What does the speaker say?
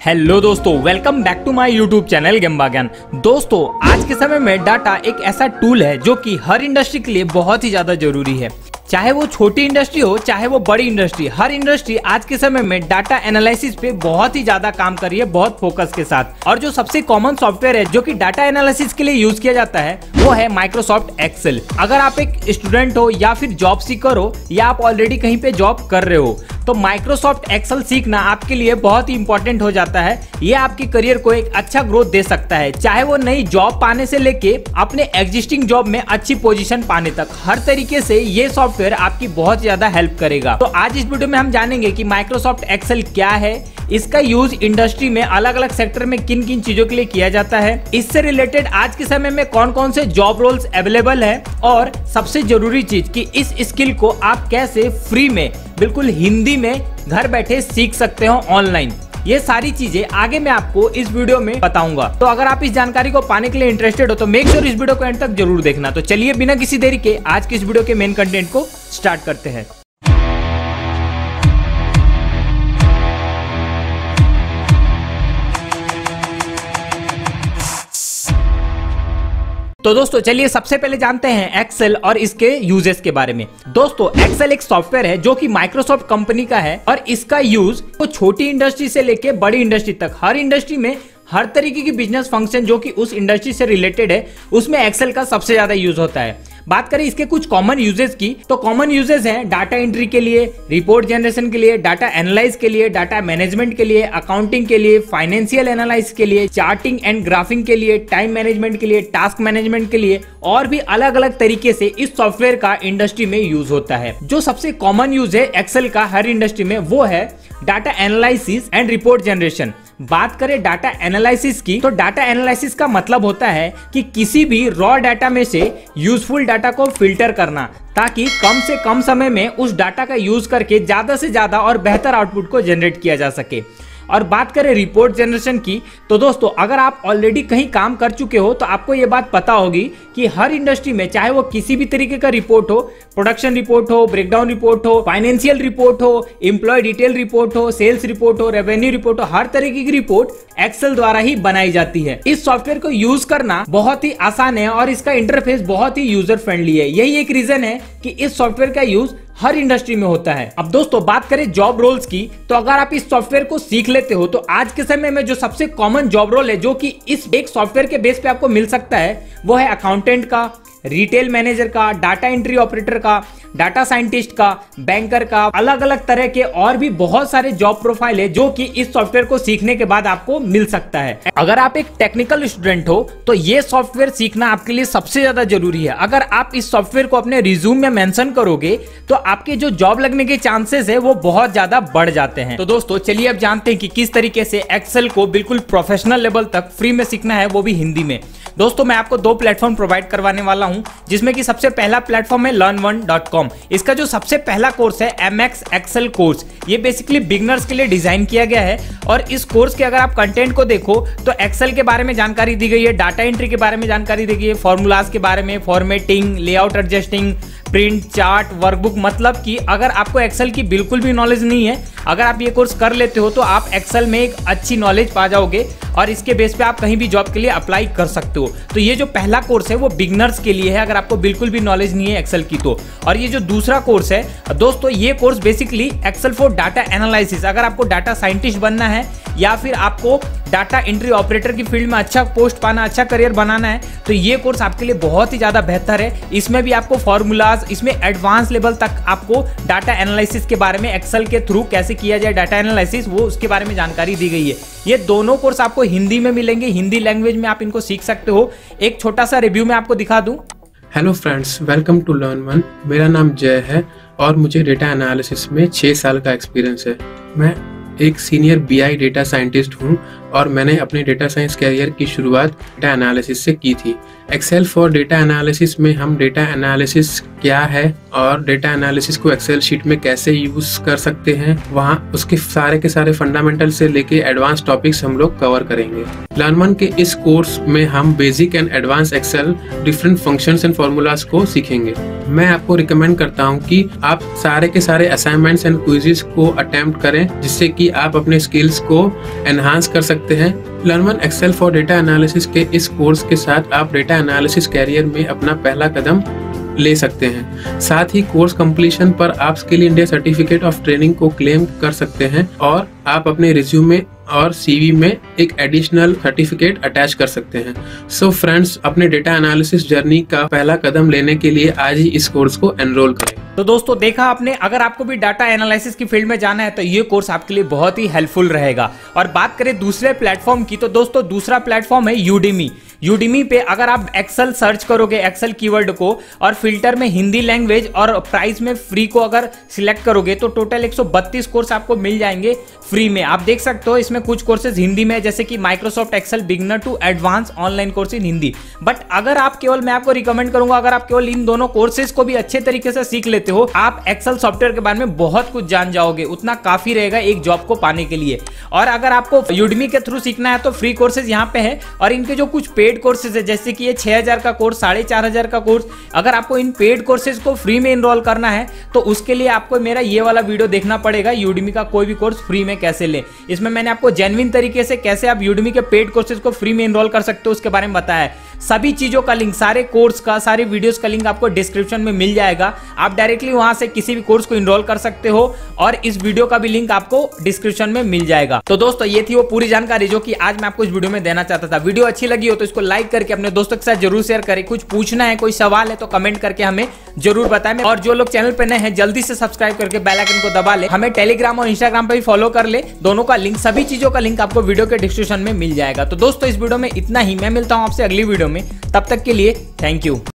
Hello दोस्तों, welcome back to my YouTube channel Gemba Gyan. दोस्तों, आज के समय में डाटा एक ऐसा टूल है जो कि हर इंडस्ट्री के लिए बहुत ही ज्यादा जरूरी है। चाहे वो छोटी इंडस्ट्री हो चाहे वो बड़ी इंडस्ट्री, हर इंडस्ट्री आज के समय में डाटा एनालिसिस पे बहुत ही ज्यादा काम कर रही है, बहुत फोकस के साथ। और जो सबसे कॉमन सॉफ्टवेयर है जो कि डाटा एनालिसिस के लिए यूज किया जाता है वो है माइक्रोसॉफ्ट एक्सेल। अगर आप एक स्टूडेंट हो या फिर जॉब सीकर हो या आप ऑलरेडी कहीं पे जॉब कर रहे हो तो माइक्रोसॉफ्ट एक्सेल सीखना आपके लिए बहुत ही इंपॉर्टेंट हो जाता है। ये आपके करियर को एक अच्छा ग्रोथ दे सकता है, चाहे वो नई जॉब पाने से लेके अपने एग्जिस्टिंग जॉब में अच्छी पोजीशन पाने तक। हर तरीके से ये सॉफ्टवेयर आपकी बहुत ज्यादा हेल्प करेगा। तो आज इस वीडियो में हम जानेंगे कि माइक्रोसॉफ्ट एक्सेल क्या है, इसका यूज इंडस्ट्री में अलग अलग सेक्टर में किन किन चीजों के लिए किया जाता है, इससे रिलेटेड आज के समय में कौन कौन से जॉब रोल्स अवेलेबल है, और सबसे जरूरी चीज कि इस स्किल को आप कैसे फ्री में बिल्कुल हिंदी में घर बैठे सीख सकते हो ऑनलाइन। ये सारी चीजें आगे मैं आपको इस वीडियो में बताऊंगा। तो अगर आप इस जानकारी को पाने के लिए इंटरेस्टेड हो तो मेक श्योर इस वीडियो को एंड तक जरूर देखना। तो चलिए बिना किसी देरी के आज की इस वीडियो के मेन कंटेंट को स्टार्ट करते हैं। तो दोस्तों चलिए सबसे पहले जानते हैं एक्सेल और इसके यूजेस के बारे में। दोस्तों, एक्सेल एक सॉफ्टवेयर है जो कि माइक्रोसॉफ्ट कंपनी का है और इसका यूज तो छोटी इंडस्ट्री से लेके बड़ी इंडस्ट्री तक, हर इंडस्ट्री में हर तरीके की बिजनेस फंक्शन जो कि उस इंडस्ट्री से रिलेटेड है उसमें एक्सेल का सबसे ज्यादा यूज होता है। बात करें इसके कुछ कॉमन यूजेस की तो कॉमन यूजेस हैं डाटा एंट्री के लिए, रिपोर्ट जनरेशन के लिए, डाटा एनालाइज के लिए, डाटा मैनेजमेंट के लिए, अकाउंटिंग के लिए, फाइनेंशियल एनालाइज के लिए, चार्टिंग एंड ग्राफिंग के लिए, टाइम मैनेजमेंट के लिए, टास्क मैनेजमेंट के लिए, और भी अलग अलग तरीके से इस सॉफ्टवेयर का इंडस्ट्री में यूज होता है। जो सबसे कॉमन यूज है एक्सेल का हर इंडस्ट्री में वो है data analysis and report generation. बात करें डाटा एनालिसिस की तो डाटा एनालिसिस का मतलब होता है कि किसी भी रॉ डाटा में से यूजफुल डाटा को फिल्टर करना ताकि कम से कम समय में उस डाटा का यूज करके ज्यादा से ज्यादा और बेहतर आउटपुट को जनरेट किया जा सके। और बात करें रिपोर्ट जनरेशन की तो दोस्तों, अगर आप ऑलरेडी कहीं काम कर चुके हो तो आपको ये बात पता होगी कि हर इंडस्ट्री में चाहे वो किसी भी तरीके का रिपोर्ट हो, प्रोडक्शन रिपोर्ट हो, ब्रेकडाउन रिपोर्ट हो, फाइनेंशियल रिपोर्ट हो, एम्प्लॉय डिटेल रिपोर्ट हो, सेल्स रिपोर्ट हो, रेवेन्यू रिपोर्ट हो, हर तरीके की रिपोर्ट एक्सेल द्वारा ही बनाई जाती है। इस सॉफ्टवेयर को यूज करना बहुत ही आसान है और इसका इंटरफेस बहुत ही यूजर फ्रेंडली है। यही एक रीजन है कि इस सॉफ्टवेयर का यूज हर इंडस्ट्री में होता है। अब दोस्तों बात करें जॉब रोल्स की तो अगर आप इस सॉफ्टवेयर को सीख लेते हो तो आज के समय में जो सबसे कॉमन जॉब रोल है जो कि इस एक सॉफ्टवेयर के बेस पे आपको मिल सकता है वो है अकाउंटेंट का, रिटेल मैनेजर का, डाटा एंट्री ऑपरेटर का, डाटा साइंटिस्ट का, बैंकर का, अलग अलग तरह के और भी बहुत सारे जॉब प्रोफाइल है जो कि इस सॉफ्टवेयर को सीखने के बाद आपको मिल सकता है। अगर आप एक टेक्निकल स्टूडेंट हो तो ये सॉफ्टवेयर सीखना आपके लिए सबसे ज्यादा जरूरी है। अगर आप इस सॉफ्टवेयर को अपने रिज्यूम में मेंशन करोगे तो आपके जो जॉब लगने के चांसेस है वो बहुत ज्यादा बढ़ जाते हैं। तो दोस्तों चलिए अब जानते हैं कि किस तरीके से एक्सेल को बिल्कुल प्रोफेशनल लेवल तक फ्री में सीखना है, वो भी हिंदी में। दोस्तों मैं आपको दो प्लेटफॉर्म प्रोवाइड करवाने वाला हूं जिसमें कि सबसे पहला प्लेटफॉर्म है learn1.com। इसका जो सबसे पहला कोर्स है MX एक्सेल कोर्स, ये बेसिकली बिगनर्स के लिए डिजाइन किया गया है। और इस कोर्स के अगर आप कंटेंट को देखो तो एक्सेल के बारे में जानकारी दी गई है, डाटा एंट्री के बारे में जानकारी दी गई है, फॉर्मूलाज के बारे में, formatting, layout adjusting, print, chart, workbook. मतलब कि अगर आपको एक्सेल की बिल्कुल भी नॉलेज नहीं है, अगर आप ये कोर्स कर लेते हो तो आप एक्सेल में एक अच्छी नॉलेज पा जाओगे और इसके बेस पे आप कहीं भी जॉब के लिए अप्लाई कर सकते हो। तो ये जो पहला कोर्स है वो बिगनर्स के लिए है अगर आपको बिल्कुल भी नॉलेज नहीं है एक्सेल की तो। और ये जो दूसरा कोर्स है दोस्तों, ये course basically Excel for data analysis, अगर आपको डाटा साइंटिस्ट बनना है या फिर आपको डाटा एंट्री ऑपरेटर की फील्ड में अच्छा पोस्ट पाना, अच्छा करियर बनाना है तो ये कोर्स आपके लिए बहुत ही ज्यादा बेहतर है। इसमें भी आपको फॉर्मूलाज, इसमें एडवांस लेवल तक आपको डाटा एनालिसिस के बारे में, एक्सेल के थ्रू कैसे किया जाए डाटा एनालिसिस, वो उसके बारे में जानकारी दी गई है। ये दोनों कोर्स आपको हिंदी में मिलेंगे, हिंदी लैंग्वेज में आप इनको सीख सकते हो। एक छोटा सा रिव्यू में आपको दिखा दूं। Hello friends, welcome to learn one. मेरा नाम जय है और मुझे डेटा एनालिसिस में 6 साल का एक्सपीरियंस है। मैं एक सीनियर BI डेटा साइंटिस्ट हूँ और मैंने अपने डेटा साइंस कैरियर की शुरुआत डेटा एनालिसिस से की थी। एक्सेल फॉर डेटा एनालिसिस में हम डेटा एनालिसिस क्या है और डेटा एनालिसिस को एक्सेल शीट में कैसे यूज कर सकते हैं, वहाँ उसके सारे के सारे फंडामेंटल से लेके एडवांस टॉपिक्स हम लोग कवर करेंगे। लर्न के इस कोर्स में हम basic and advance Excel different functions and formulas को सीखेंगे। मैं आपको रिकमेंड करता हूँ कि आप सारे के सारे असाइनमेंट्स एंड क्विज़ेस को अटेम्प्ट करें, जिससे कि आप अपने स्किल्स को एनहांस कर सकते हैं। Learn Excel for data analysis के इस कोर्स के साथ आप डेटा एनालिसिस कैरियर में अपना पहला कदम ले सकते हैं। साथ ही कोर्स कंप्लीशन पर आप skill India certificate of training को क्लेम कर सकते हैं और आप अपने रिज्यूमे और सीवी में एक एडिशनल सर्टिफिकेट अटैच कर सकते हैं। सो फ्रेंड्स, अपने डेटा एनालिसिस जर्नी का पहला कदम लेने के लिए आज ही इस कोर्स को एनरोल करें। तो दोस्तों देखा आपने, अगर आपको भी डाटा एनालिसिस की फील्ड में जाना है तो ये कोर्स आपके लिए बहुत ही हेल्पफुल रहेगा। और बात करें दूसरे प्लेटफॉर्म की, तो दोस्तों दूसरा प्लेटफॉर्म है यूडेमी पे अगर आप एक्सेल सर्च करोगे, एक्सेल कीवर्ड को, और फिल्टर में हिंदी लैंग्वेज और प्राइस में फ्री को अगर सिलेक्ट करोगे तो टोटल 132 कोर्स आपको मिल जाएंगे फ्री में। आप देख सकते हो इसमें कुछ कोर्सेज हिंदी में, जैसे कि Microsoft Excel beginner to advance online course in Hindi. But अगर आप केवल, मैं आपको रिकमेंड करूंगा, अगर आप केवल इन दोनों कोर्सेज को भी अच्छे तरीके से सीख लेते हो, आप एक्सेल सॉफ्टवेयर के बारे में बहुत कुछ जान जाओगे। उतना काफी रहेगा एक जॉब को पाने के लिए। और अगर आपको यूडेमी के थ्रू सीखना है तो फ्री कोर्सेज यहाँ पे है, और इनके जो कुछ पेड कोर्सेज है, जैसे कि ये 6000 का कोर्स, 4500 का कोर्स, अगर आपको इन पेड कोर्सेज को फ्री में इनरोल करना है तो उसके लिए आपको मेरा ये वाला वीडियो देखना पड़ेगा, यूडेमी का कोई भी कोर्स फ्री में कैसे ले। इसमें मैंने आपको जेन्युइन तरीके से कैसे आप यूडेमी के पेड कोर्सेज को फ्री में इनरोल कर सकते हो उसके बारे में बताया है। सभी चीजों का लिंक, सारे कोर्स का, सारे वीडियोस का लिंक आपको डिस्क्रिप्शन में मिल जाएगा। आप डायरेक्टली वहां से किसी भी कोर्स को इनरोल कर सकते हो, और इस वीडियो का भी लिंक आपको डिस्क्रिप्शन में मिल जाएगा। तो दोस्तों ये थी वो पूरी जानकारी जो कि आज मैं आपको इस वीडियो में देना चाहता था। वीडियो अच्छी लगी हो तो इसको लाइक करके अपने दोस्तों के साथ जरूर शेयर करें। कुछ पूछना है, कोई सवाल है तो कमेंट करके हमें जरूर बताएं। और जो लोग चैनल पे नए हैं जल्दी से सब्सक्राइब करके बेल आइकन को दबा ले। हमें टेलीग्राम और इंस्टाग्राम पे भी फॉलो कर ले, दोनों का लिंक, सभी चीजों का लिंक आपको वीडियो के डिस्क्रिप्शन में मिल जाएगा। तो दोस्तों इस वीडियो में इतना ही, मैं मिलता हूं आपसे अगली वीडियो में, तब तक के लिए थैंक यू।